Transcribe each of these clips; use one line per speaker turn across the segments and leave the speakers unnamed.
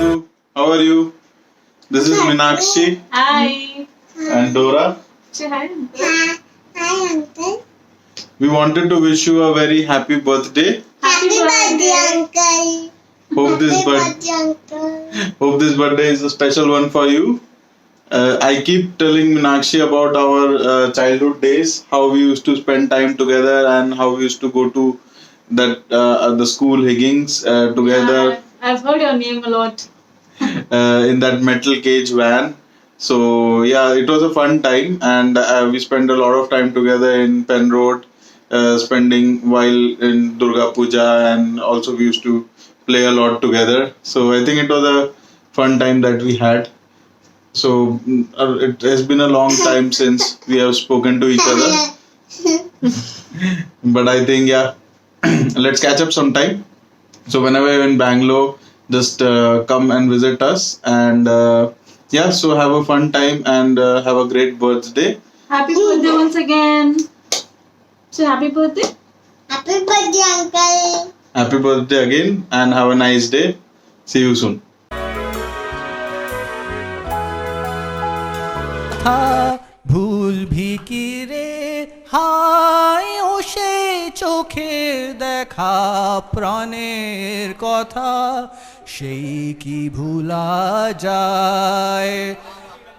Adu. How are you? This is Minakshi.
Hi.
And Dora.
Say hi.
Hi, Uncle.
We wanted to wish you a very happy birthday.
Happy birthday, Uncle.
Hope this
Happy
birthday
birthday, Uncle.
Hope this birthday is a special one for you. I keep telling Minakshi about our childhood days, how we used to spend time together and how we used to go to the school Higgins together.
Yeah, I've heard your name a lot.
In that metal cage van. So yeah, it was a fun time, and we spent a lot of time together in Penn Road, spending while in Durga Puja, and also we used to play a lot together. So I think it was a fun time that we had. So it has been a long time since we have spoken to each other, but I think yeah, let's catch up sometime. So whenever you're in Bangalore, just come and visit us, and yeah, so have a fun time and have a great birthday.
Happy birthday once again. Say happy birthday.
Happy birthday, Uncle.
Happy birthday again, and have a nice day. See you soon.
ভুল ভিকি রে হায় ও সে চোখে দেখা প্রাণের কথা সেই কি ভুলা যায়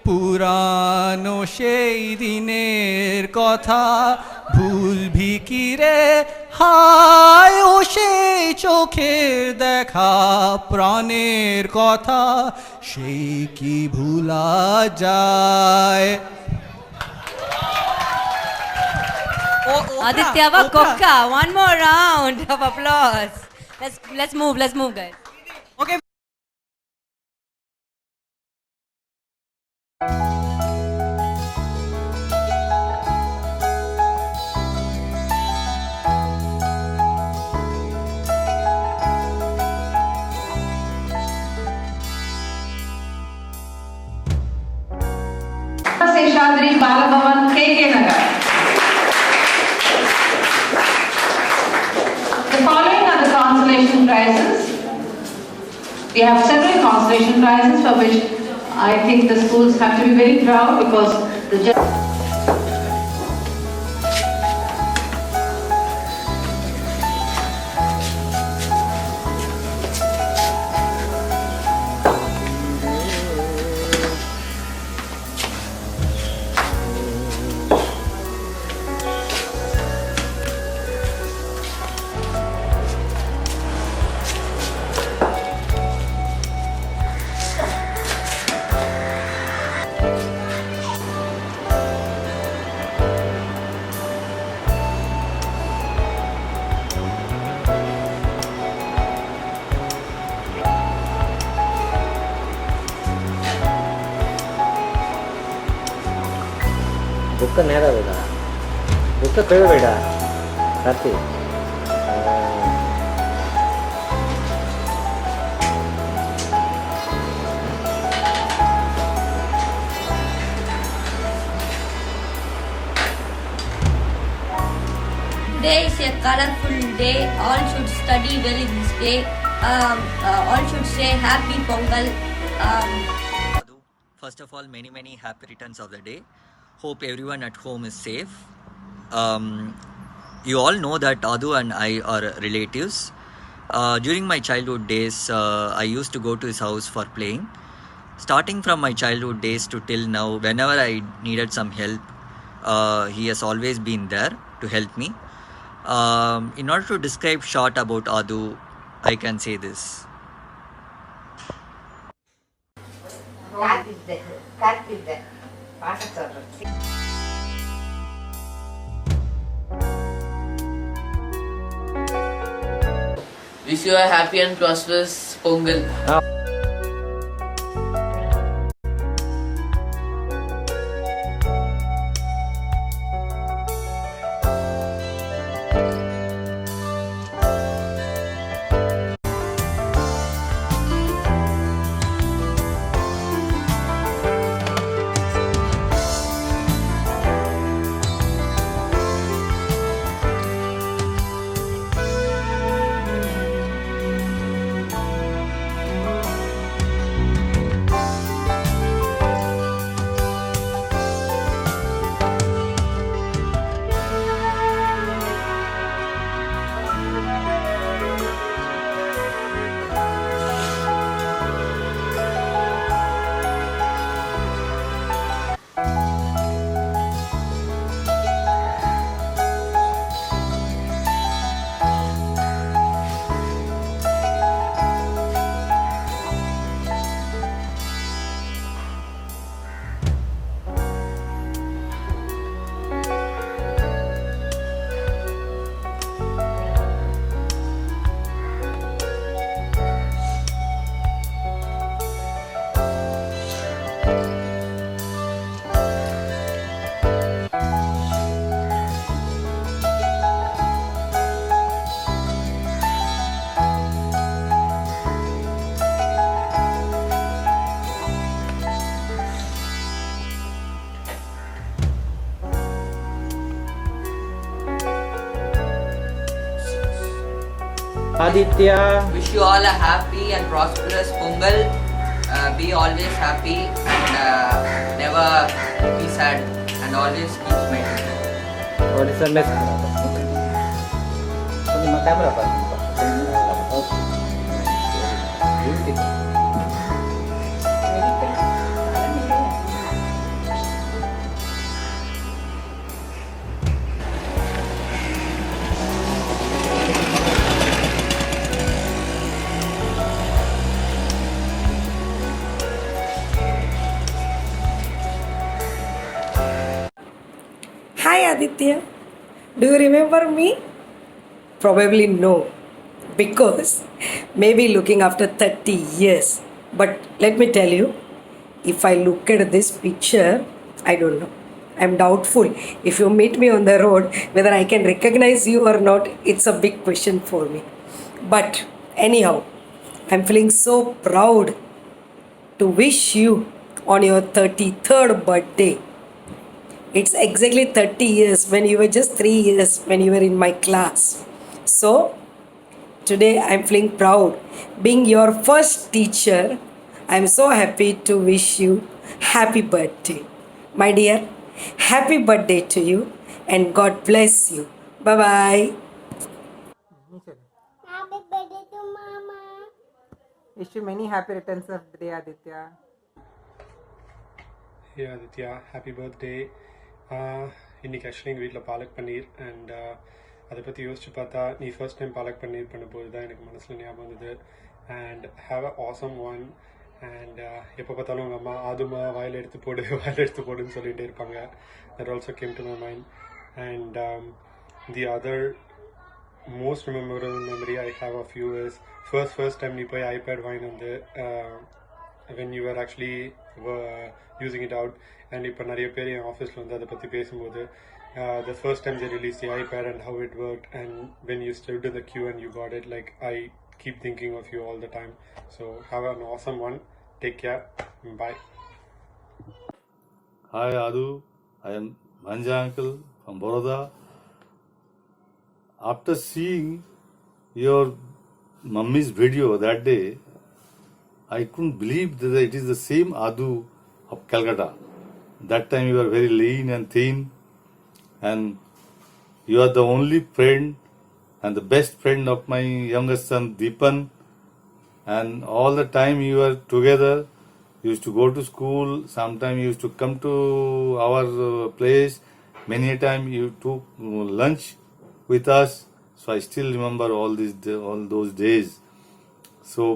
পুরানো সেই দিনের কথা ভুল ভিকি রে হায় ও সে চোখের দেখা প্রাণের কথা সেই কি ভুলা যায়
Aditya Kokka, one more round of applause. Let's move guys.
Okay.
Seshadri Balabhavan, KK Nagar. The following are the consolation prizes. We have several consolation prizes for which I think the schools have to be very proud because the
book ನೇರ ಬೇಡ book ಕೇಳಬೇಡ ರಾತ್ರಿ
Today is a colorful day. All should study well in this day. All should say happy Pongal.
First of all, many happy returns of the day. Hope everyone at home is safe. You all know that Adu and I are relatives. During my childhood days, I used to go to his house for playing. Starting from my childhood days to till now, whenever I needed some help, he has always been there to help me. In order to describe short about Adu, I can say this.
Wish you a happy and prosperous Pongal.
Aditya.
Wish you all a happy and prosperous Pongal. Be always happy and never be sad and always keep smiling.
What is the message? Ini camera apa?
Hi Aditya, do you remember me? Probably no, because maybe looking after 30 years. But let me tell you, if I look at this picture, I don't know. I'm doubtful. If you meet me on the road, whether I can recognize you or not, it's a big question for me. But anyhow, I'm feeling so proud to wish you on your 33rd birthday. It's exactly 30 years when you were just 3 years when you were in my class. So, today I'm feeling proud. Being your first teacher, I'm so happy to wish you happy birthday. My dear, happy birthday to you and God bless you. Bye-bye.
Happy birthday to Mama.
Wish you many happy returns of the day, Aditya.
Hey Aditya, happy birthday. இன்னைக்கு actually எங்கள் வீட்டில் பாலக் பன்னீர் and அதை பற்றி யோசிச்சு பார்த்தா நீ first time palak பன்னீர் பண்ணும்போது தான் எனக்கு மனசில் ஞாபகம் வந்தது and have a awesome one and எப்போ பார்த்தாலும் உங்கள் அம்மா அதுமா வாயில் எடுத்து போடுன்னு சொல்லிகிட்டே இருப்பாங்க. That also came to my mind and the other most memorable memory I have of you is first time நீ போய் iPad வாங்கி வந்து when you were actually using it out and இப்போ நிறைய பேர் என் ஆஃபீஸில் வந்து அதை பற்றி பேசும்போது the first time they released the iPad and how it worked and when you stood in the queue and you got it, like I keep thinking of you all the time. So have an awesome one. Take care. Bye.
Hi Adu, I am Manja uncle from Baroda. After seeing your mummy's video that day, I couldn't believe that it is the same Adu of Calcutta. That time you were very lean and thin, and you are the only friend and the best friend of my youngest son Deepan. And all the time you were together, you used to go to school, sometimes you used to come to our place, many a time you took lunch with us. So I still remember all those days. So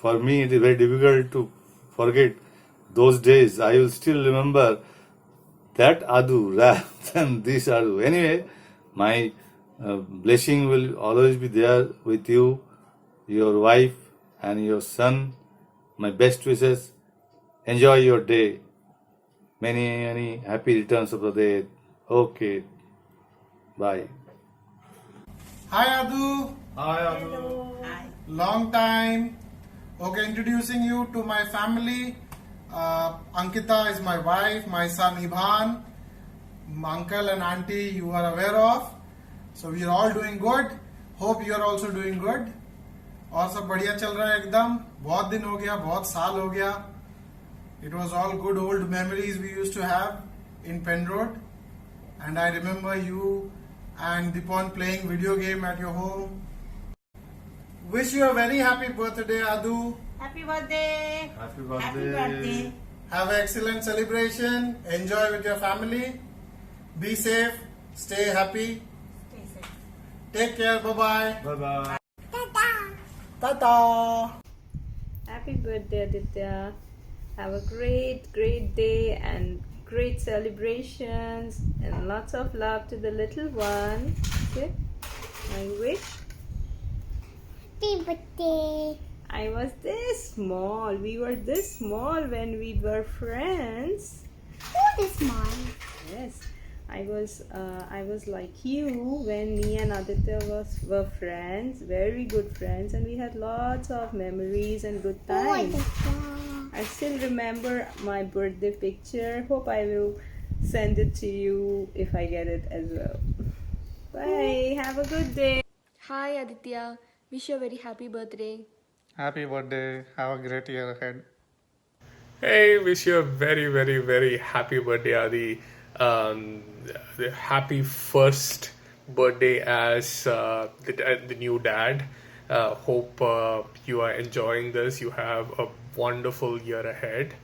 for me it is very difficult to forget those days. I will still remember that Adu rather than this Adu. Anyway, my blessing will always be there with you, your wife and your son. My best wishes. Enjoy your day. Many happy returns of the day. Okay. Bye.
Hi Adu.
Hi Adu.
Hi. Long time. Okay, introducing you to my family. Ankita is my wife, my son Ibhan, my uncle and auntie you are aware of. So we are all doing good. Hope you are also doing good. और सब बढ़िया चल रहा है एकदम. बहुत दिन हो गया, बहुत साल हो गया. It was all good old memories we used to have in Penrod, and I remember you and Deepan playing video game at your home. Wish you a very happy birthday, Adu.
Happy birthday.
Happy birthday.
Happy birthday.
Have an excellent celebration. Enjoy with your family. Be safe. Stay happy.
Stay safe.
Take care. Bye-bye.
Bye-bye.
Tata.
Happy birthday, Aditya. Have a great day and great celebrations and lots of love to the little one. Okay? I wish
Happy birthday.
I was this small. We were this small when we were friends.
Who is mine?
Yes, I was like you when me and Aditya were friends, very good friends, and we had lots of memories and good times. I still remember my birthday picture. Hope I will send it to you if I get it as well. Bye. Have a good day.
Hi Aditya, wish you a very happy birthday.
Happy birthday. Have a great year ahead. Hey, wish you a very, very, very happy birthday, Adi. The happy first birthday as the new dad. Hope you are enjoying this. You have a wonderful year ahead.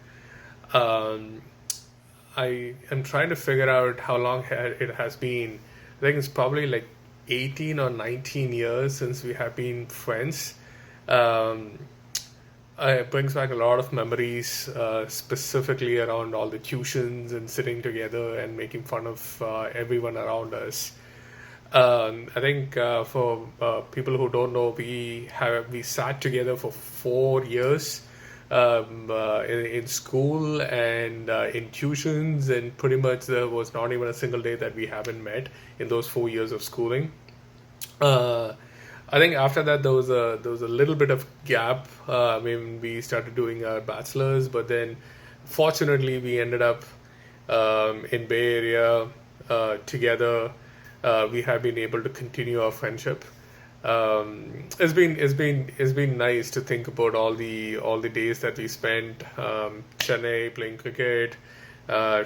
I am trying to figure out how long it has been. I think it's probably like 18 or 19 years since we have been friends. It brings back a lot of memories, specifically around all the tuitions and sitting together and making fun of everyone around us. I think for people who don't know, we sat together for 4 years in school and in tuitions, and pretty much there was not even a single day that we haven't met in those 4 years of schooling. I think after that there was a little bit of gap when we started doing our bachelors, but then fortunately we ended up in Bay Area together. We have been able to continue our friendship. It's been nice to think about all the days that we spent Chennai playing cricket,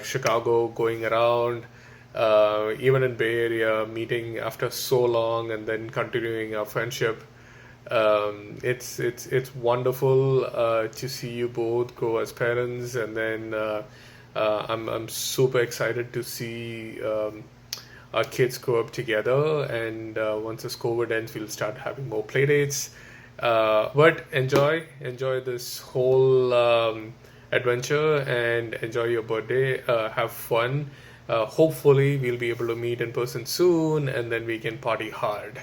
Chicago going around. Even in Bay Area, meeting after so long and then continuing our friendship. It's wonderful to see you both grow as parents, and then I'm super excited to see our kids grow up together. And once this COVID ends, we'll start having more play dates. But enjoy this whole adventure and enjoy your birthday. Have fun. Hopefully we'll be able to meet in person soon, and then we can party hard.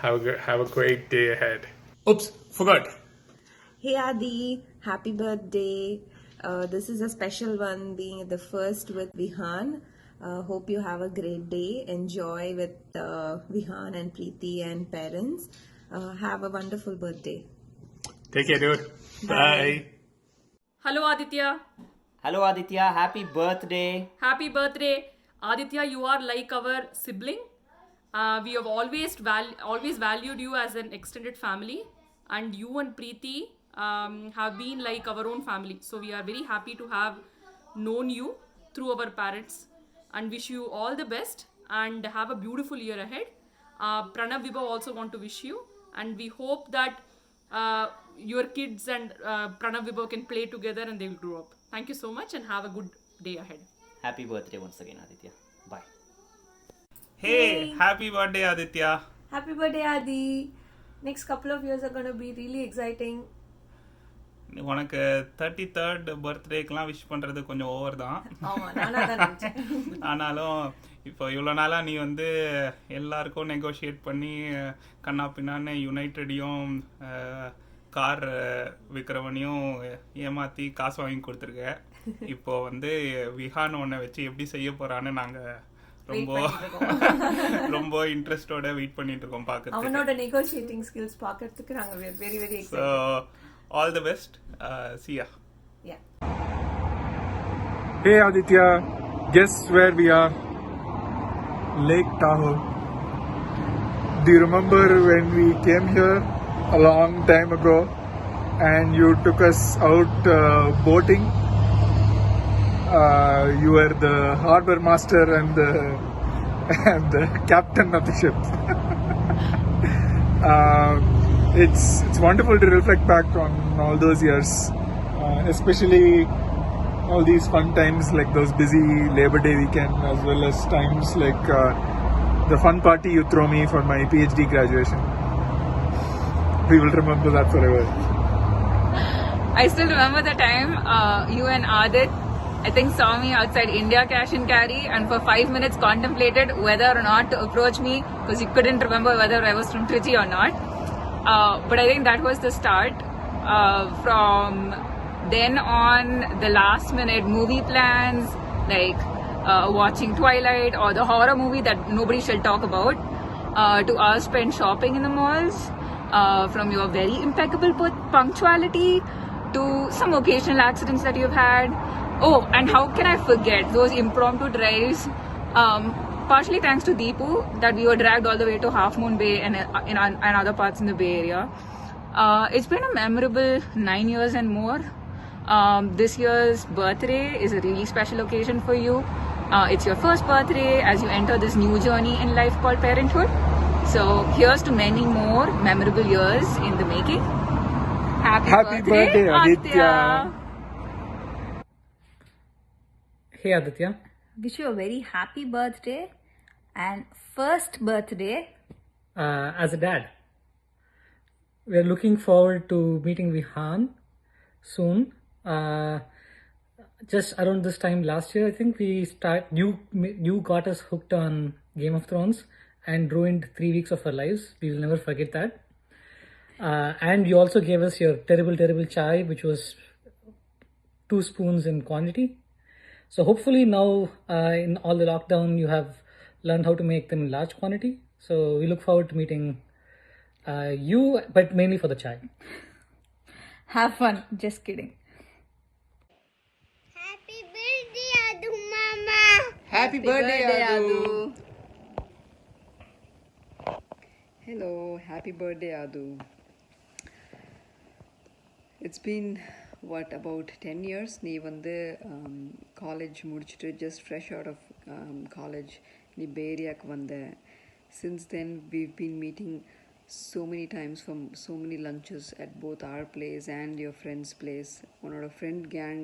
Have a great day ahead. Oops, forgot.
Hey Adi, happy birthday. This is a special one, being the first with Vihan. Hope you have a great day. Enjoy with Vihan and Preeti and parents. Have a wonderful birthday.
Take care, dude. Bye.
Hello Aditya.
Hello Aditya, happy birthday.
Happy birthday. Aditya, you are like our sibling. We have always valued you as an extended family, and you and Preeti have been like our own family. So we are very happy to have known you through our parents, and wish you all the best and have a beautiful year ahead. Pranav Vibhav also want to wish you, and we hope that your kids and Pranav Vibhav can play together and they will grow up. Thank you so much and have a good day ahead.
Happy birthday once again, Aditya. Bye.
Hey, happy birthday, Aditya.
Happy birthday Adi. Next couple of years are going to be really exciting.
உனக்கு 33rd பர்த்டேக்கெலாம் wish பண்ணுறது கொஞ்சம் over தான். ஆனாலும் இப்போ இவ்வளோ நாளாக நீ வந்து எல்லாருக்கும் நெகோஷியேட் பண்ணி கண்ணா பின்னான்னு யுனைட்டடையும் கார் விற்கிறவனையும் ஏமாற்றி காசு வாங்கி கொடுத்துருக்க. இப்போ வந்து விஹான் ஒன்றை வச்சு எப்படி செய்ய போகிறான்னு நாங்கள் ரொம்ப இன்ட்ரெஸ்டோட வெயிட் பண்ணிட்டு இருக்கோம் பார்க்கறதுக்கு.
அவனோட நெகோஷியேட்டிங் ஸ்கில்ஸ் பார்க்கறதுக்கு நாங்க very very excited.
So all the best. See ya.
Yeah.
Hey Aditya, guess where we are? Lake Tahoe. Do you remember when we came here a long time ago and you took us out boating? You were the harbor master and the captain of the ship. It's wonderful to reflect back on all those years, especially all these fun times like those busy Labor Day weekend, as well as times like the fun party you throw me for my PhD graduation. We will remember that forever.
I still remember the time you and Adit, I think, saw me outside India Cash and Carry, and for 5 minutes contemplated whether or not to approach me, because you couldn't remember whether I was from Trichy or not. But I think that was the start. From then on, the last minute movie plans, like watching Twilight or the horror movie that nobody shall talk about, to us spend shopping in the malls, from your very impeccable punctuality to some occasional accidents that you've had. Oh, and how can I forget those impromptu drives partially thanks to Deepu that we were dragged all the way to Half Moon Bay and other parts in the Bay Area. It's been a memorable 9 years and more. This year's birthday is a really special occasion for you. It's your first birthday as you enter this new journey in life called parenthood. So here's to many more memorable years in the making. Happy birthday, Aditya.
Hey Aditya.
Wish you a very happy birthday and first birthday.
As a dad, we are looking forward to meeting Vihan soon. Just around this time last year, I think you got us hooked on Game of Thrones and ruined 3 weeks of our lives. We will never forget that. And you also gave us your terrible chai, which was 2 spoons in quantity. So hopefully now in all the lockdown, you have learned how to make them in large quantity. So we look forward to meeting you, but mainly for the chai.
Have fun. Just kidding.
Happy birthday, Adu Mama.
Happy birthday, Adu.
Hello, happy birthday, Adu. It's been about 10 years. Nee vande college mudichittu just fresh out of college nee Bay Area ku vanda. Since then we've been meeting so many times from so many lunches at both our place and your friend's place. One of our friend gang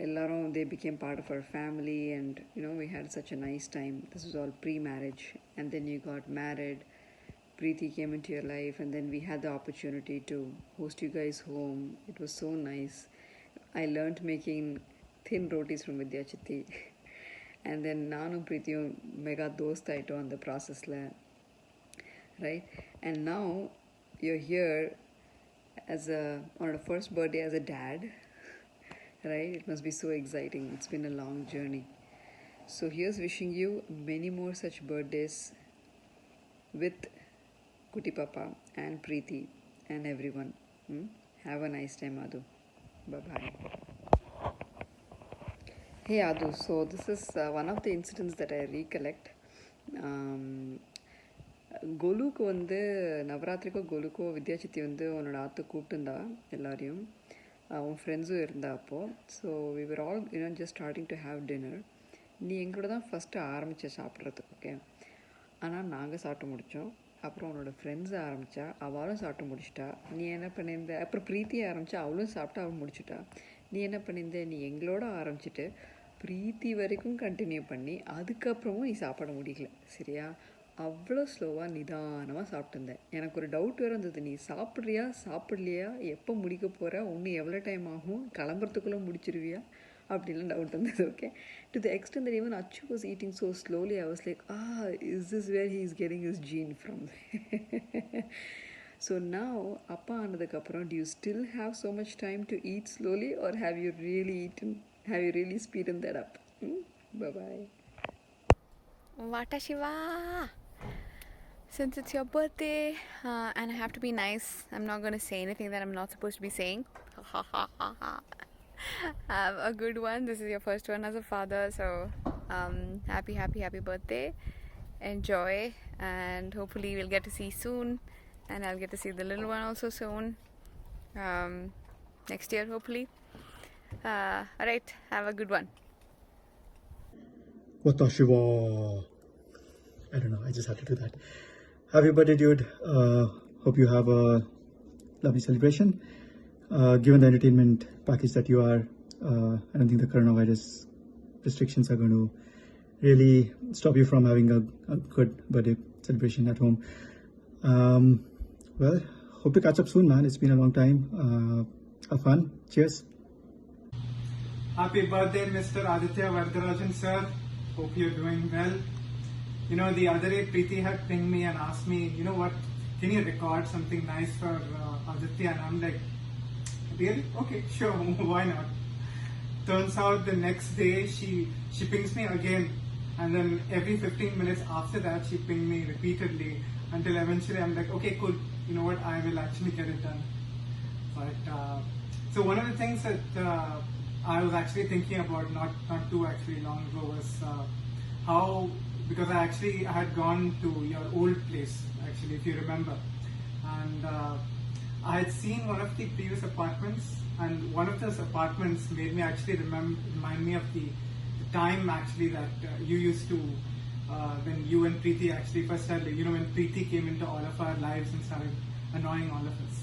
ellarum they became part of our family, and we had such a nice time. This was all pre-marriage, and then you got married. Preeti came into your life, and then we had the opportunity to host you guys home. It was so nice. I learned making thin rotis from Vidya Chitti. And then Nanum Preetiyum mega dost aito on the process la. Right? And now you're here as on our first birthday as a dad. Right? It must be so exciting. It's been a long journey. So here's wishing you many more such birthdays with Kuti Papa and Preeti and everyone. Have a nice time, Adu. Bye-bye. Hey Adu, so this is one of the incidents that I recollect. Golukku வந்து நவராத்திரிக்கோ கோலுக்கோ வித்யா சித்தி வந்து உன்னோட ஆற்று கூப்பிட்டுருந்தா எல்லாரையும், உன் ஃப்ரெண்ட்ஸும் இருந்தா அப்போது. So we were all just starting to have dinner. நீ எங்களோட தான் ஃபஸ்ட்டு ஆரம்பித்த சாப்பிட்றதுக்கு, ஓகே. ஆனால் நாங்கள் சாப்பிட்டு முடித்தோம். அப்புறம் உன்னோட ஃப்ரெண்ட்ஸ் ஆரம்பித்தா, அவளும் சாப்பிட்டு முடிச்சிட்டா. நீ என்ன பண்ணியிருந்த? அப்புறம் ப்ரீத்தி ஆரம்பித்தா, அவளும் சாப்பிட்டு அவள் முடிச்சுட்டா. நீ என்ன பண்ணியிருந்த? நீ எங்களோட ஆரம்பிச்சிட்டு ப்ரீத்தி வரைக்கும் கண்டினியூ பண்ணி அதுக்கப்புறமும் நீ சாப்பிட முடியல, சரியா? அவ்வளோ ஸ்லோவாக நிதானமாக சாப்பிட்டுருந்தேன். எனக்கு ஒரு டவுட் வேறு இருந்தது, நீ சாப்பிட்றியா சாப்பிட்லையா, எப்போ முடிக்க போகிற, இன்னும் எவ்வளோ டைம் ஆகும், கிளம்புறதுக்குள்ளே முடிச்சிருவியா அப்படிலாம் டவுட் இருந்தது, okay. To the extent that even Achu was eating so slowly, I was like, is this where he is getting his gene from? So now, appa aanadukapram, do you still have so much time to eat slowly, or have you really speeded that up? Bye-bye.
Vata Shiva! Since it's your birthday and I have to be nice, I'm not going to say anything that I'm not supposed to be saying. Have a good one. This is your first one as a father, so happy birthday. Enjoy, and hopefully we'll get to see soon, and I'll get to see the little one also soon, next year hopefully. Alright, have a good one.
Watashiwa. I don't know, I just had to do that. Happy birthday, dude. Hope you have a lovely celebration. Given the entertainment package that you are, I don't think the coronavirus restrictions are going to really stop you from having a good birthday celebration at home. Well, hope to catch up soon, man. It's been a long time. Have fun. Cheers.
Happy birthday, Mr. Aditya Varadarajan, sir. Hope you're doing well. The other day, Preeti had pinged me and asked me, what, can you record something nice for Aditya? And I'm like, really? Okay, sure, why not? Turns out the next day she pings me again, and then every 15 minutes after that she pinged me repeatedly until eventually I'm like, okay, cool, you know what, I will actually get it done. But so one of the things that I was actually thinking about not too actually long ago was how because I had gone to your old place, actually, if you remember. And I had seen one of the previous apartments, and one of those apartments made me actually remind me of the time actually that you used to, when you and Preeti actually first started, when Preeti came into all of our lives and started annoying all of us.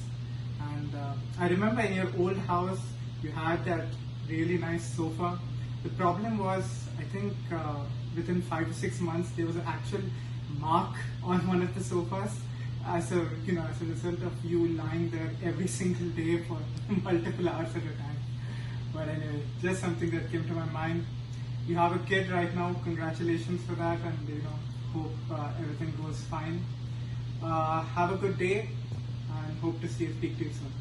And I remember in your old house, you had that really nice sofa. The problem was, I think within 5 to 6 months, there was an actual mark on one of the sofas as a result of you lying there every single day for multiple hours at a time. But anyway, just something that came to my mind. You have a kid right now. Congratulations for that, and hope everything goes fine. Have a good day, and hope to speak to you soon.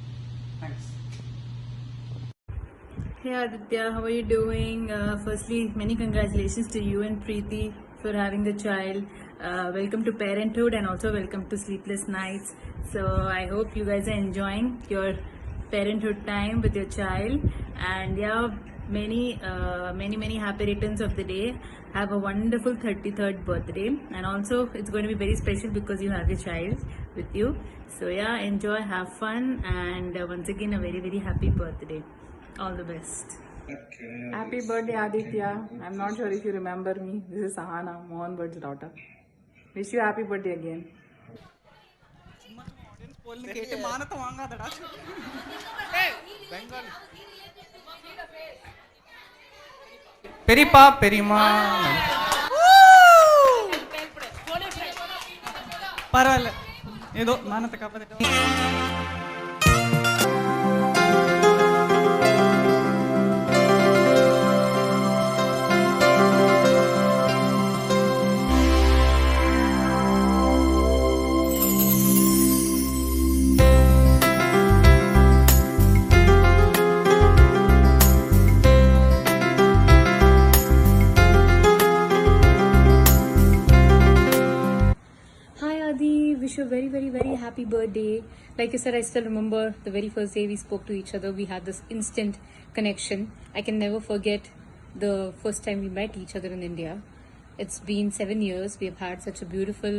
Thanks.
Hey Aditya, how are you doing? Firstly, many congratulations to you and Preeti for having the child. Welcome to parenthood, and also welcome to sleepless nights. So I hope you guys are enjoying your parenthood time with your child, and many happy returns of the day. Have a wonderful 33rd birthday, and also it's going to be very special because you have your child with you. So enjoy, have fun, and once again a very, very happy birthday. All the best.
Happy birthday, Aditya. I'm not sure if you remember me. This is Sahana, Mohan Bird's daughter. Wish you happy birthday again.
பெரியப்பா பெரியம்மா பரவாயில்ல ஏதோ மானத்தை காப்பாத்திட்டோம்.
Wish you a very, very, very happy birthday. Like you said, I still remember the very first day we spoke to each other. We had this instant connection. I can never forget the first time we met each other in India. It's been 7 years. We have had such a beautiful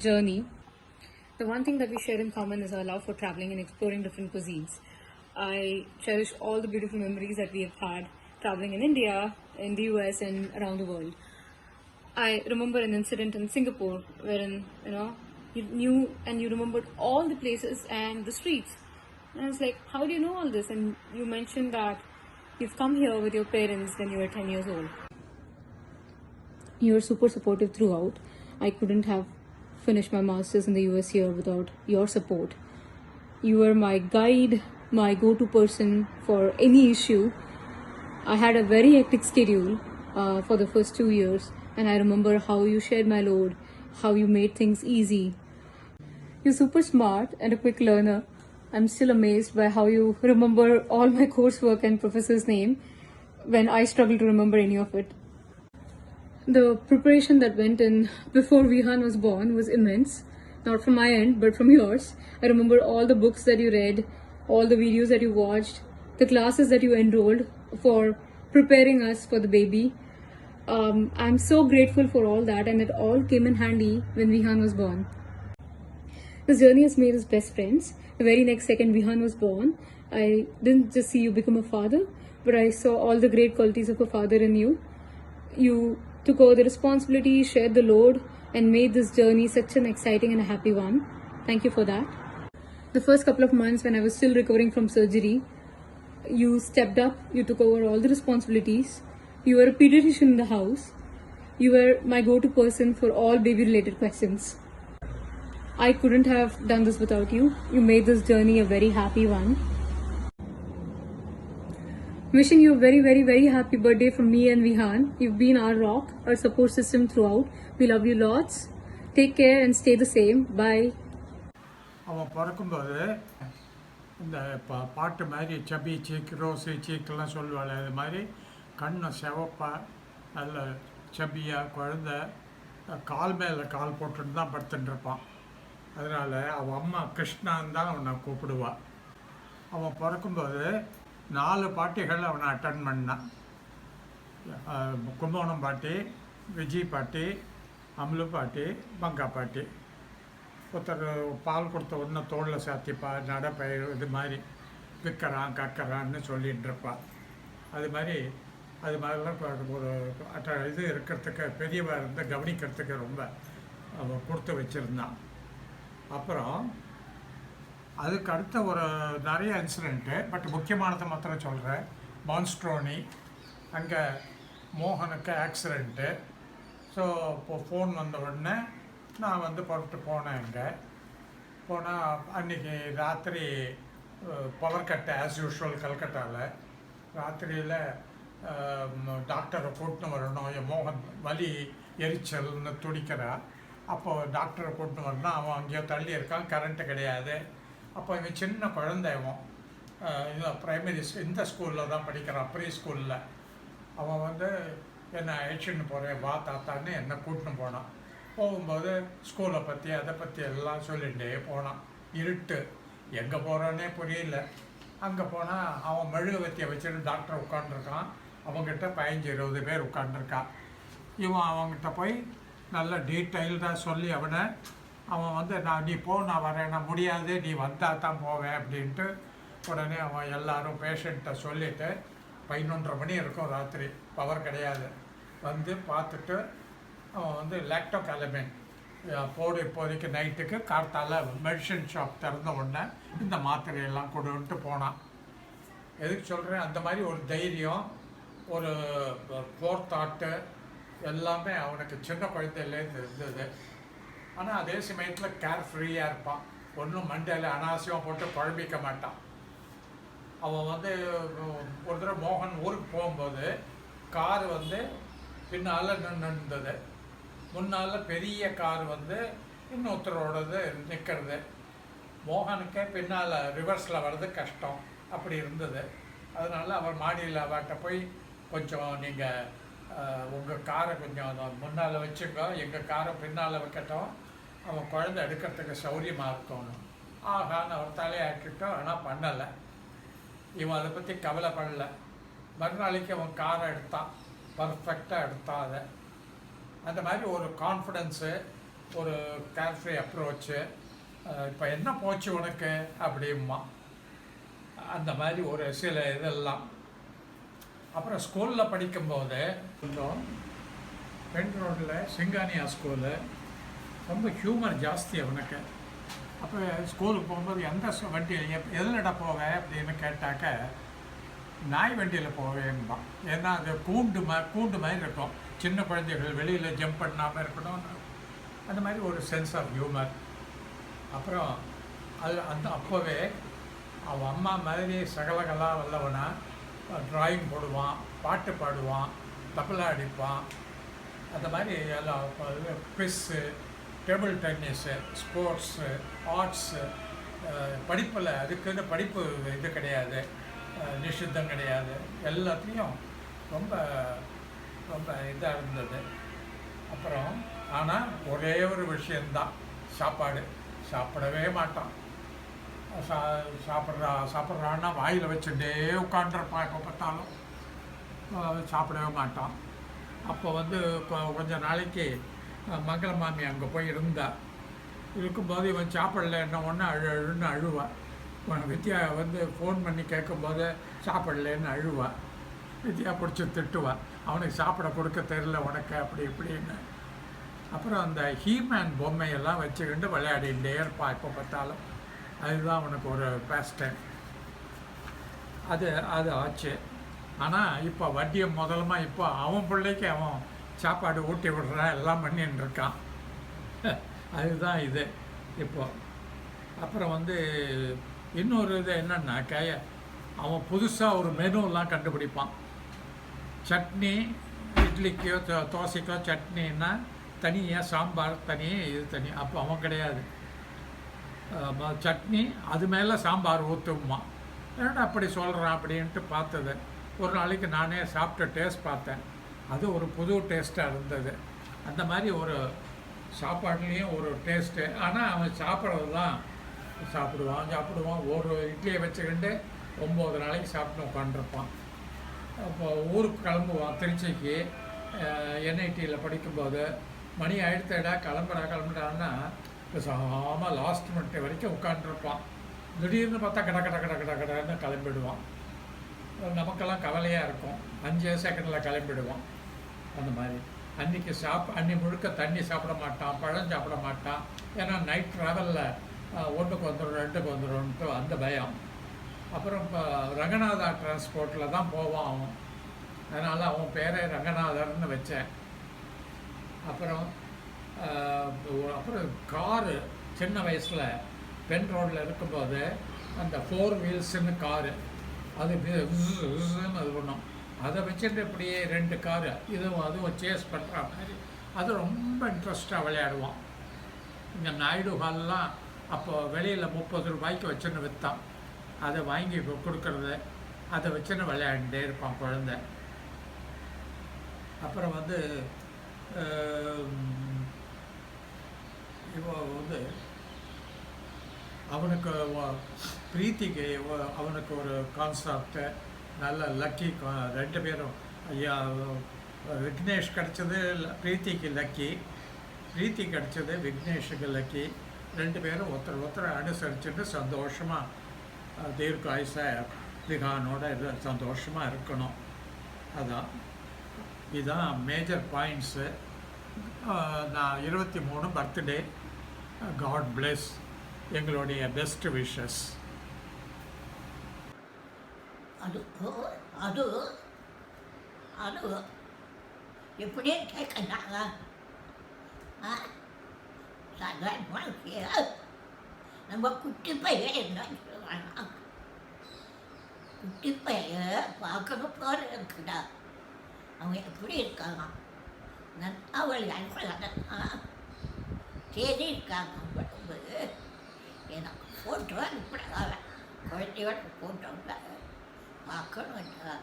journey. The one thing that we share in common is our love for traveling and exploring different cuisines. I cherish all the beautiful memories that we have had traveling in India, in the US, and around the world. I remember an incident in Singapore wherein, you knew and you remembered all the places and the streets. And I was like, how do you know all this? And you mentioned that you've come here with your parents when you were 10 years old. You were super supportive throughout. I couldn't have finished my master's in the US here without your support. You were my guide, my go-to person for any issue. I had a very hectic schedule for the first 2 years, and I remember how you shared my load, how you made things easy. You're super smart and a quick learner. I'm still amazed by how you remember all my coursework and professor's name when I struggle to remember any of it. The preparation that went in before Vihan was born was immense. Not from my end, but from yours. I remember all the books that you read, all the videos that you watched, the classes that you enrolled for preparing us for the baby. I'm so grateful for all that, and it all came in handy when Vihan was born. This journey has made us best friends. The very next second Vihan was born, I didn't just see you become a father, but I saw all the great qualities of a father in you. You took over the responsibility, shared the load, and made this journey such an exciting and a happy one. Thank you for that. The first couple of months when I was still recovering from surgery, you stepped up, you took over all the responsibilities. You were a pediatrician in the house. You were my go-to person for all baby-related questions. I couldn't have done this without you. You made this journey a very happy one. Wishing you a very, very, very happy birthday from me and Vihan. You've been our rock, our support system throughout. We love you lots. Take care and stay the same. Bye.
அவன் பிறக்கும்போது இந்த பாட்டு மாதிரி சபி seek rose சீக்கெல்லாம் சொல்லுவாள். அது மாதிரி கண்ணை செவப்பாக நல்ல சபியாக குழந்த கால் மேலே கால் போட்டுட்டு தான் படுத்துட்டுருப்பான். அதனால் அவன் அம்மா கிருஷ்ணான்னு தான் அவனை கூப்பிடுவாள். அவன் பிறக்கும்போது 4 பாட்டிகள் அவனை அட்டன் பண்ணான். கும்போணம் பாட்டி, விஜய் பாட்டி, அம்லு பாட்டி பங்கா பாட்டி ஒருத்தர் பால் கொடுத்த உடனே தோளில் சாத்திப்பா நடப்பயிர் இது மாதிரி விற்கிறான் கற்கிறான்னு சொல்லிகிட்டு இருப்பா. அது மாதிரிலாம் இப்போ ஒரு இது இருக்கிறதுக்கு பெரியவா இருந்து கவனிக்கிறதுக்கு ரொம்ப அவன் கொடுத்து வச்சுருந்தான். அப்புறம் அதுக்கு அடுத்த ஒரு நிறைய இன்சிடெண்ட்டு, பட் முக்கியமானதை மாத்திரம் சொல்கிறேன். மான்ஸ்ட்ரோனி அங்கே மோகனுக்கு ஆக்சிடெண்ட்டு. ஸோ இப்போது ஃபோன் வந்த உடனே நான் வந்து புறப்பட்டு போனேன். அங்கே போனால் அன்றைக்கி ராத்திரி பவர் கட்டு ஆஸ் யூஷுவல் கல்கட்டாவில். ராத்திரியில் டாக்டரை கூட்டின்னு வரணும். என் மோகன் வலி எரிச்சல்னு துடிக்கிறா. அப்போது டாக்டரை கூட்டின்னு வரணும். அவன் அங்கேயோ தள்ளி இருக்கான், கரண்ட்டு கிடையாது. அப்போ இவன் சின்ன குழந்தைவன், இது ப்ரைமரி இந்த ஸ்கூலில் தான் படிக்கிறான், ப்ரீ ஸ்கூலில். அவன் வந்து என்னை அழைச்சின்னு போகிறேன் வா தாத்தான்னு என்னை கூட்டின்னு போனான். போகும்போது ஸ்கூலை பற்றி அதை பற்றி எல்லாம் சொல்லிகிட்டே போனான். இருட்டு, எங்கே போகிறானே புரியல. அங்கே போனால் அவன் மெழுகுவத்தியை வச்சுட்டு டாக்டர் உட்காந்துருக்கான். அவங்ககிட்ட 15-20 பேர் உட்காந்துருக்கான். இவன் அவங்ககிட்ட போய் நல்ல டீட்டெயில்டாக சொல்லி அவன் வந்து நீ போ, நான் வரேன், நான் முடியாது, நீ வந்தால் தான் போவேன் அப்படின்ட்டு. உடனே அவன் எல்லாரும் பேஷண்ட்டை சொல்லிவிட்டு 11:30 மணி இருக்கும் ராத்திரி, பவர் கிடையாது. வந்து பார்த்துட்டு அவன் வந்து லாக்டோகாலமின் போடு இப்போதைக்கு நைட்டுக்கு, கார்த்தால மெடிசன் ஷாப் திறந்த உடனே இந்த மாத்திரையெல்லாம் கொடுன்ட்டு போனான். எதுக்கு சொல்கிறேன், அந்த மாதிரி ஒரு தைரியம், ஒரு ஃபோர்த்தாட்டு எல்லாமே அவனுக்கு சின்ன குழந்தையிலேருந்து இருந்தது. ஆனால் அதே சமயத்தில் கேர் ஃப்ரீயாக இருப்பான். ஒன்றும் மண்டையில் அனாவசியமாக போட்டு குழம்பிக்க மாட்டான். அவன் வந்து ஒரு தடவை மோகன் ஊருக்கு போகும்போது கார் வந்து பின்னால் நின்றுந்தது. முன்னால் பெரிய கார் வந்து இன்னொருத்தரோடது நிற்கிறது. மோகனுக்கே பின்னால் ரிவர்ஸில் வர்றது கஷ்டம், அப்படி இருந்தது. அதனால் அவர் மாடியில் அவர்கிட்ட போய் கொஞ்சம் நீங்கள் உங்கள் காரை கொஞ்சம் முன்னால் வச்சுக்கோ, எங்கள் காரை பின்னால் வைக்கட்டும், அவன் குழந்தை எடுக்கிறதுக்கு சௌரியமாக இருக்கணும். ஆகான்னு அவர் தலையாக்கிட்டோம். ஆனால் பண்ணலை. இவன் அதை பற்றி கவலைப்படலை. மறுநாளைக்கு அவன் காரை எடுத்தான், பர்ஃபெக்டாக எடுத்தான். அதை அந்த மாதிரி ஒரு கான்ஃபிடென்ஸு, ஒரு கேர்ஃப்ரீ அப்ரோச்சு. இப்போ என்ன போச்சு உனக்கு அப்படிம்மா, அந்த மாதிரி ஒரு சில இதெல்லாம். அப்புறம் ஸ்கூலில் படிக்கும்போது இருந்தோம் பென் ரோடில் சிங்கானியா ஸ்கூலு. ரொம்ப ஹியூமர் ஜாஸ்தி அவனுக்கு. அப்போ ஸ்கூலுக்கு போகும்போது எந்த வண்டி எதிலடா போவேன் அப்படின்னு கேட்டாக்க நாய் வண்டியில் போவேன்பான். ஏன்னா அது கூண்டு மாதிரி இருக்கும், சின்ன குழந்தைகள் வெளியில் ஜம்ப் பண்ணாமல் இருக்கணும், அந்த மாதிரி ஒரு சென்ஸ் ஆஃப் ஹியூமர். அப்புறம் அப்போவே அவன் அம்மா மாதிரி சகலகலா வல்லவனா ட்ராயிங் போடுவான், பாட்டு பாடுவான், தபலா அடிப்பான். அந்த மாதிரி எல்லாம் quiz, table tennis, sports, arts, படிப்பில் அதுக்குன்னு படிப்பு இது கிடையாது, நிஷித்தம் கிடையாது. எல்லாத்துலேயும் ரொம்ப ரொம்ப இதாக இருந்தது. அப்புறம் ஆனால் ஒரே ஒரு விஷயந்தான், சாப்பிடவே மாட்டான். சாப்பிட்றான்னா வாயில் வச்சுட்டே உட்காந்துருப்பான். எப்போ பார்த்தாலும் சாப்பிடவே மாட்டான். அப்போ வந்து கொஞ்சம் நாளைக்கு மங்கள மாமி அங்கே போய் இருக்கும்போது இவன் சாப்பிடலன்னா ஒன்று அழுன்னு அழுவான். வித்யா வந்து ஃபோன் பண்ணி கேட்கும்போது சாப்பிடலன்னு அழுவான். வித்யா பிடிச்சி திட்டுவான், அவனுக்கு சாப்பிட கொடுக்க தெரியல உனக்கு அப்படி இப்படின்னு. அப்புறம் அந்த ஹீமேன் பொம்மையெல்லாம் வச்சுக்கிட்டு விளையாடிகிட்டே இருப்பான் எப்போ பார்த்தாலும். அதுதான் அவனுக்கு ஒரு பாஸ்ட் டைம். அது ஆச்சு. ஆனால் இப்போ வட்டியம் முதலமாக இப்போ அவன் பிள்ளைக்கு அவன் சாப்பாடு ஊட்டி விடுறான், எல்லாம் பண்ணின்னு இருக்கான். அதுதான் இது இப்போ. அப்புறம் வந்து இன்னொரு இது என்னன்னாக்க, அவன் புதுசாக ஒரு மெனுலாம் கண்டுபிடிப்பான். சட்னி, இட்லிக்கோ தோசைக்கோ சட்னின்னா தனியாக, சாம்பார் தனி, இது தனி. அப்போ அவன் கிடையாது, சட்னி அது மேலே சாம்பார் ஊற்றுமா. ஏன்னா அப்படி சொல்கிறான் அப்படின்ட்டு பார்த்தது. ஒரு நாளைக்கு நானே சாப்பிட்ட டேஸ்ட் பார்த்தேன், அது ஒரு புது டேஸ்ட்டாக இருந்தது. அந்த மாதிரி ஒரு சாப்பாடுலேயும் ஒரு டேஸ்ட்டு. ஆனால் அவன் சாப்பிட்றதுலாம் சாப்பிடுவான். ஒரு இட்லியை வச்சுக்கிண்டு 9 நாளைக்கு சாப்பிட்டு உட்காந்துருப்பான். அப்போ ஊருக்கு கிளம்புவான் திருச்சிக்கு. என்ஐடியில் படிக்கும்போது மணி ஆயிடுத்தடா கிளம்புடான்னா பேசாமல் லாஸ்ட் மினிட் வரைக்கும் உட்காந்துருப்பான். திடீர்னு பார்த்தா கடன்னு கிளம்பிடுவான். நமக்கெல்லாம் கவலையாக இருக்கும். 5 செகண்டில் கிளம்பிடுவான். அந்த மாதிரி அன்றைக்கி முழுக்க தண்ணி சாப்பிட மாட்டான், பழம் சாப்பிட மாட்டான். ஏன்னா நைட் ட்ராவலில் 1க்கு வந்துடும் 2க்கு வந்துடும்ன்ட்டு அந்த பயம். அப்புறம் இப்போ ரங்கநாதா டிரான்ஸ்போர்ட்டில் தான் போவான் அவன். அதனால் அவன் பேரை ரங்கநாதர்னு வச்சேன். அப்புறம் காரு சின்ன வயசில் பென் ரோடில் இருக்கும்போது அந்த 4 வீல்ஸுன்னு காரு அது அது பண்ணும். அதை வச்சுட்டு இப்படியே 2 காரு அதுவும் சேஸ் பண்ணுற மாதிரி அது ரொம்ப இன்ட்ரெஸ்டாக விளையாடுவான். இங்கே நாயுடு ஹால்லாம் அப்போ வெளியில் 30 ரூபாய்க்கு வச்சுன்னு விற்றான். அதை வாங்கி கொடுக்கறது, அதை வச்சுன்னு விளையாண்டுட்டே இருப்பான் குழந்தை. அப்புறம் இப்போ அவனுக்கு பிரீத்திக்கு அவனுக்கு ஒரு கான்செப்ட் நல்ல லக்கி. 2 பேரும் ஐயா விக்னேஷ் கிடச்சது பிரீத்திக்கு லக்கி, பிரீத்தி கிடச்சது விக்னேஷுக்கு லக்கி. 2 பேரும் ஒருத்தர் அனுசரிச்சுட்டு சந்தோஷமாக தீர்க்காயுசாக விகானோட சந்தோஷமாக இருக்கணும். இதுதான் மேஜர் பாயிண்ட்ஸு. நான் 23 பர்த்டே. God bless. எங்களுடைய பெஸ்ட் விஷஸ்.
அது எப்படியே கேட்கறாங்க. நம்ம குட்டி பையன் என்ன சொல்லுவாங்க, குட்டி பையன் பார்க்கணும் போல இருக்குடா. அவங்க எப்படி இருக்காங்க, நல்லா விளையாடுறாங்க, சரி இருக்காங்க. உடம்பு எனக்கு ஃபோட்டோ அனுப்பிடாங்க, குழந்தையோட ஃபோட்டோங்க பார்க்கணும்டா.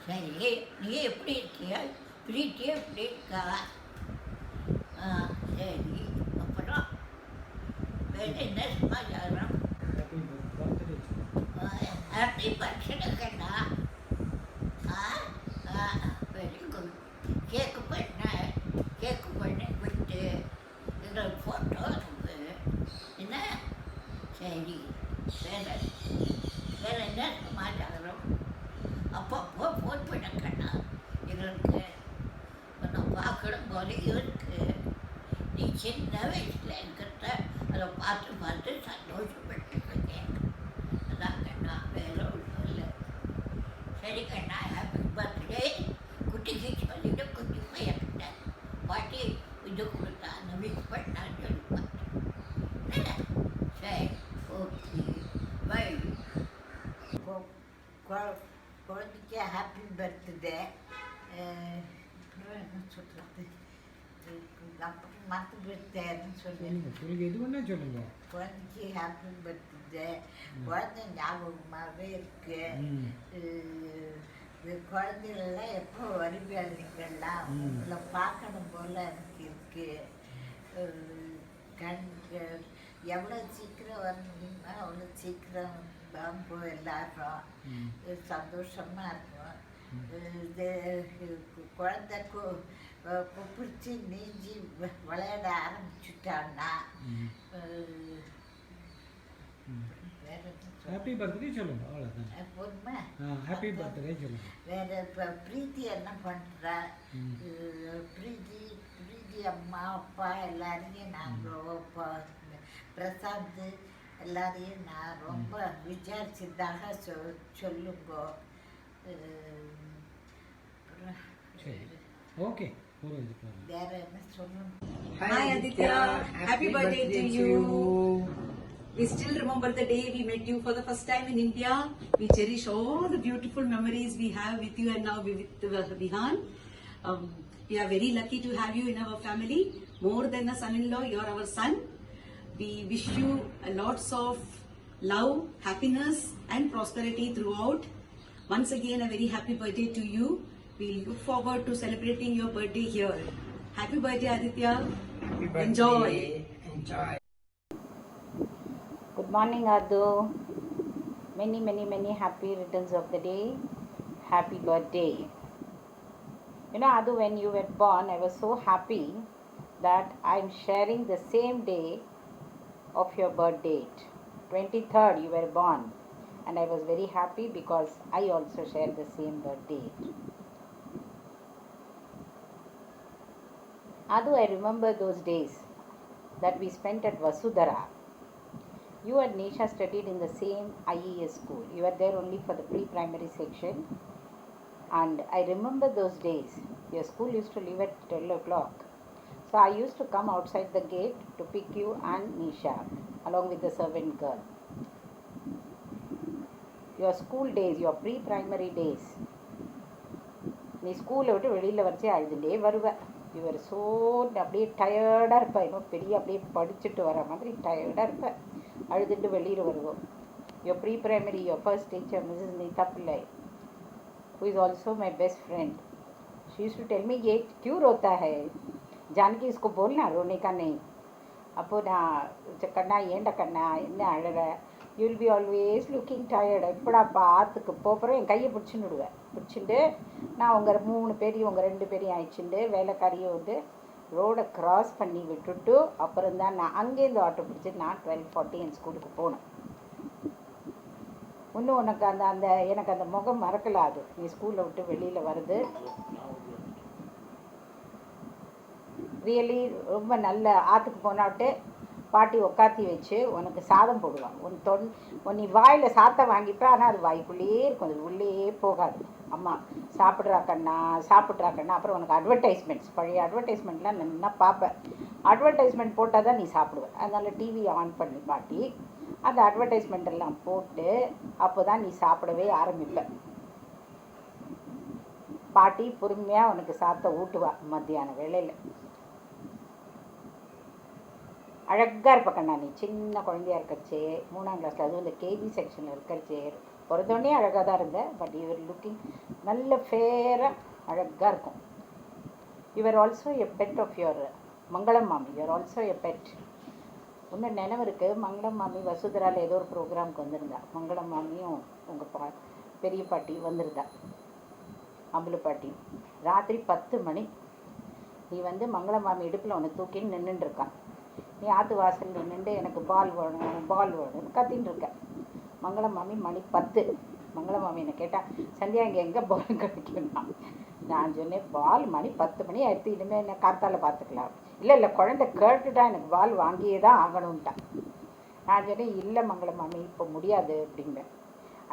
சரி, நீ எப்படி இருக்கிய, பிரீத்தி எப்படி இருக்கா? சரி, அப்புறம் வேறு என்ன சமாச்சாரம்? ஹாப்பி பர்த்டேக்கண்ணா. Very good. கேக்கு பண்ண விட்டு எங்களுக்கு ஃபோட்டோ அனுப்பு. என்ன? சரி, வேற என்ன சமாச்சாரம்? அப்பப்போ ஃபோன் பண்ணக்கண்ணா, எங்களுக்கு நான் பார்க்கணும் போல இருக்கு. நீ சின்ன வயசில் இருக்கிறத அதை பார்த்து சந்தோஷப்பட்டுருக்கேன். அதான் கண்ணா, வேற ஒன்றும் இல்லை. சரி கண்ணா, ஹாப்பி பர்த்டே. குட்டிக்கு சொல்லிட்டு குட்டி பையன்கிட்ட பாட்டி இது கொடுத்தா அந்த மிஸ் பண்ணான்னு சொல்லி பார்த்தேன். சரி, ஓகே, பை. குழந்தைக்கு ஹாப்பி பர்த்டே. அப்புறம் என்ன சொல்கிறது, அப்புறம் மற்ற பர்த்டேன்னு சொல்லுங்க, எது ஒன்றா சொல்லுங்க. குழந்தைக்கு ஹாப்பி பர்த்டே. குழந்தை ஞாபகமாகவே இருக்கு. குழந்தைகள்லாம் எப்போ வருவீங்கள்லாம் உங்களை பார்க்கணும் போல் எனக்கு இருக்கு. எவ்வளோ சீக்கிரம் வரணும்னா அவ்வளோ சீக்கிரம் வாங்கோ, எல்லாரும் சந்தோஷமாக இருக்கும். இது குழந்தை பிடிச்சி நீஞ்சி விளையாட ஆரம்பிச்சுட்டான்னா
ஹாப்பி பர்த்டே சொல்லுங்க, அவ்வளோதான்.
பொறுமை
ஹாப்பி பர்த்டே சொல்லுங்க.
வேற இப்போ பிரீத்தி என்ன பண்ணுறா? பிரீத்தி அம்மா அப்பா எல்லாரையும் நாங்கள் பிரசாந்த் எல்லாரையும் நான் ரொம்ப விசாரிச்சதாக சொல்லுங்க.
ஓகே,
வேற என்ன சொல்லணும்?
Hi Aditya, happy birthday to you. We still remember the day we met you for the first time in India. We cherish all the beautiful memories we have with you and now with Vihan. We are very lucky to have you in our family. More than a son-in-law, you are our son. We wish you lots of love, happiness and prosperity throughout. Once again, a very happy birthday to you. We look forward to celebrating your birthday here. Happy birthday, Aditya.
Happy birthday.
Enjoy.
Good morning, Adu. Many happy returns of the day. Happy birthday. You know, Adu, when you were born, I was so happy that I'm sharing the same day of your birth date. 23rd, you were born. And I was very happy because I also share the same birth date. Adu, I remember those days that we spent at Vasudhara. You and Nisha studied in the same IES school. You were there only for the pre-primary section. And I remember those days. Your school used to leave at 12 o'clock. So I used to come outside the gate to pick you and Nisha along with the servant girl. Your school days, your pre-primary days. நீ ஸ்கூலை விட்டு வெளியில் வரைச்சி அழுதுண்டே வருவேன். You are so அப்படியே டயர்டாக இருப்பேன். இன்னும் பெரிய அப்படியே படிச்சுட்டு வர மாதிரி டயர்டாக இருப்பேன். அழுதுட்டு வெளியில் வருவோம். Your pre primary your first teacher Mrs Neeta Pillai, who is also my best friend. She used to tell me, ये क्यों रोता है जानकी, इसको बोलना रोने का नहीं. அப்போ நான் கண்ணா ஏண்டா கண்ணா என்ன அழற, you will be always looking tired. எப்படாப்பா ஆற்றுக்கு போகிறோம் என் கையை பிடிச்சின்னு விடுவேன். பிடிச்சிட்டு நான் உங்கள் 3 பேரையும் உங்கள் 2 பேரையும் அழைச்சிட்டு வேலைக்காரியை வந்து ரோடை க்ராஸ் பண்ணி விட்டுட்டு அப்புறம் தான் நான் அங்கேருந்து ஆட்டோ பிடிச்சி நான் 12:40 என் ஸ்கூலுக்கு போனேன். இன்னும் உனக்கு அந்த எனக்கு அந்த முகம் மறக்கலாது. நீ ஸ்கூலில் விட்டு வெளியில் வருது ரியலி ரொம்ப நல்ல. ஆற்றுக்கு போனாவிட்டு பாட்டி உக்காத்தி வச்சு உனக்கு சாதம் போடுவான். நீ வாயில் சாத்தை வாங்கிப்பேன், ஆனால் அது வாய்க்குள்ளேயே இருக்கும், அது உள்ளேயே போகாது. அம்மா சாப்பிட்றா கண்ணா சாப்பிட்றா கண்ணா. அப்புறம் உனக்கு அட்வர்டைஸ்மெண்ட்ஸ், பழைய அட்வர்டைஸ்மெண்ட்லாம் நல்லா பார்ப்பேன். அட்வர்டைஸ்மெண்ட் போட்டால் தான் நீ சாப்பிடுவேன். அதனால் டிவி ஆன் பண்ணி பாட்டி அந்த அட்வர்டைஸ்மெண்ட் எல்லாம் போட்டு அப்போ தான் நீ சாப்பிடவே ஆரம்பிப்ப. பாட்டி பொறுமையாக உனக்கு சாத்தை ஊட்டுவா மத்தியான வேளையில். அழகாக இருப்ப கண்ணா நீ சின்ன குழந்தையா இருக்கச்சே 3ஆம் கிளாஸில், அதுவும் இந்த கேஜி செக்ஷனில் இருக்கச்சே பிறந்தோடனே அழகாக தான் இருந்த. பட் யுவர் லுக்கிங் நல்ல ஃபேராக அழகாக இருக்கும். Your also a pet of your Mangalam மாமி. Your also a pet. இன்னும் நினைவு இருக்குது, மங்களம் மாமி வசுதராவில் ஏதோ ஒரு ப்ரோக்ராமுக்கு வந்திருந்தா. மங்களம் மாமியும் உங்கள் பெரிய பாட்டி வந்திருந்தா, அம்புலு பாட்டி. ராத்திரி 10 மணி நீ வந்து மங்களம் மாமி இடுப்பில் ஒன்று தூக்கின்னு நின்றுட்டுருக்கான். நீ ஆற்று வாசல் நின்றுட்டு எனக்கு பால் வேணும் பால் வேணும்னு கத்தின்னு இருக்க. மங்களம் மாமி மணி 10. மங்களம் மாமி என்னை கேட்டால் சந்தியா இங்கே எங்கே பால் கிடைக்கும்னா நான் சொன்னேன் பால் மணி 10 மணி ஆயிடுத்து, இனிமேல் என்ன காத்தால் பார்த்துக்கலாம். இல்லை குழந்தை கேட்டுட்டா எனக்கு பால் வாங்கியே தான் ஆகணும்ட்டான். நான் சொன்னேன் இல்லை மங்களம் மாமி இப்போ முடியாது அப்படின்பேன்.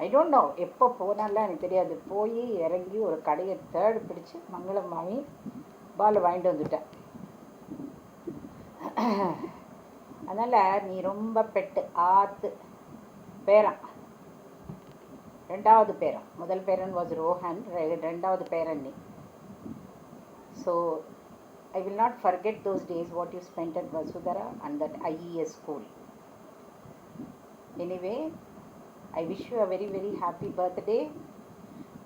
ஐ டோன்ட் நோ எப்போ போனாலாம் எனக்கு தெரியாது. போய் இறங்கி ஒரு கடையை தேடி பிடிச்சி மங்களம் மாமி பால் வாங்கிட்டு வந்துட்டேன். அதனால் நீ ரொம்ப பெட்டு ஆற்று பேரன். 2வது பேரன், முதல் பேரன் வாஸ் ரோஹன், 2வது பேரன் நீ. So I will not forget those days what you spent at Vasudhara and that IES school. Anyway, I wish you a very very happy birthday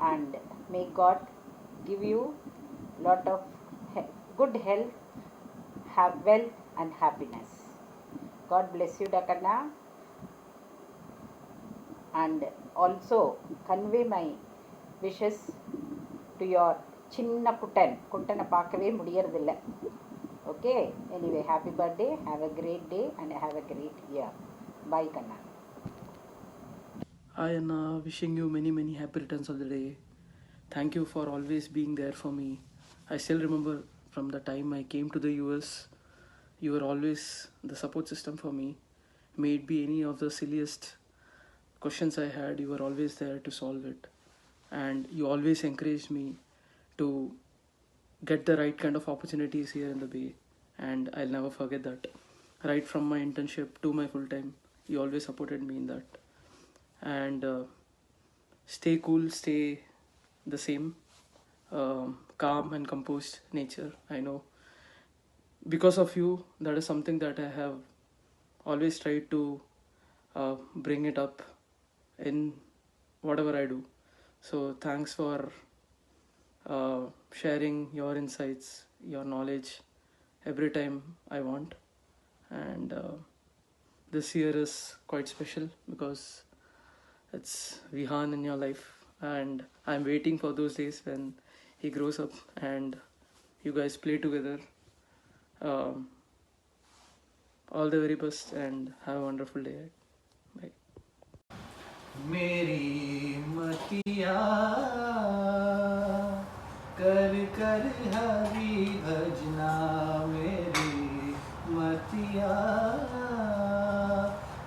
and may God give you lot of good health, have wealth and happiness. God bless you Dakanna, and also convey my wishes to your சின்ன குட்டனை பார்க்கவே முடியறதில்லை. Okay, anyway happy birthday, have a great day and have a great year. Bye கண்ணா.
Hi Anna, wishing you many happy returns of the day. Thank you for always being there for me. I still remember from the time I came to the US, you were always the support system for me. May it be any of the silliest questions I had, you were always there to solve it. And you always encouraged me to get the right kind of opportunities here in the Bay. And I'll never forget that. Right from my internship to my full time, you always supported me in that. And stay cool, stay the same calm and composed nature. I know because of you, that is something that I have always tried to bring it up in whatever I do. So thanks for sharing your insights, your knowledge every time I want. And this year is quite special because it's Vihan in your life, and I'm waiting for those days when he grows up and you guys play together. All the very best and have a wonderful day. Bye.
मेरी मतिया कर कर हरि भजना, मेरी मतिया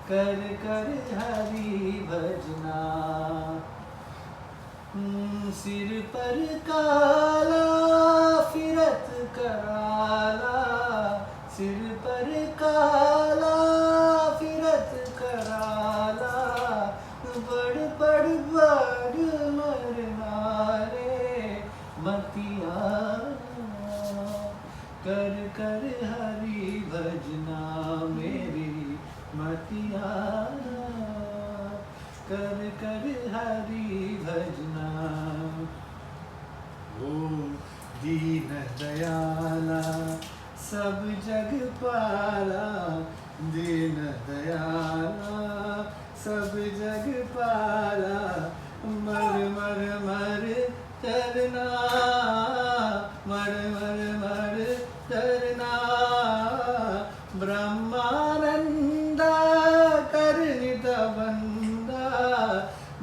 कर कर हरि भजना। सिर पर काला फिरत कराला, सिर पर काला फिरत कराला, बड़ बड़ बड़ मरना रे मतिया कर कर हरि भजना, मेरी मतिया कर कर हरि भजना। ओ दीन दयाला सब जग पाला, दीन दयाला सब जग पाला, मर मर मर तरना, मर मर मर तरना। ब्रह्मानंदा करनित बंदा,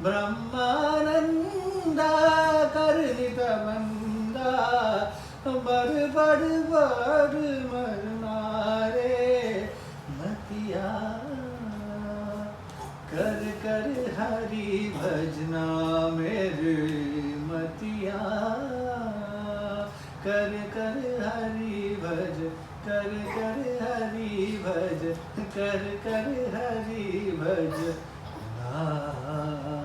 ब्रह्मानंदा करनित बंदा, बड़ बड़ बड़ मरना रे मतिया कर कर हरि भजना, मेरे मतिया कर कर हरि भज, कर कर हरि भज, कर कर हरि भज ना।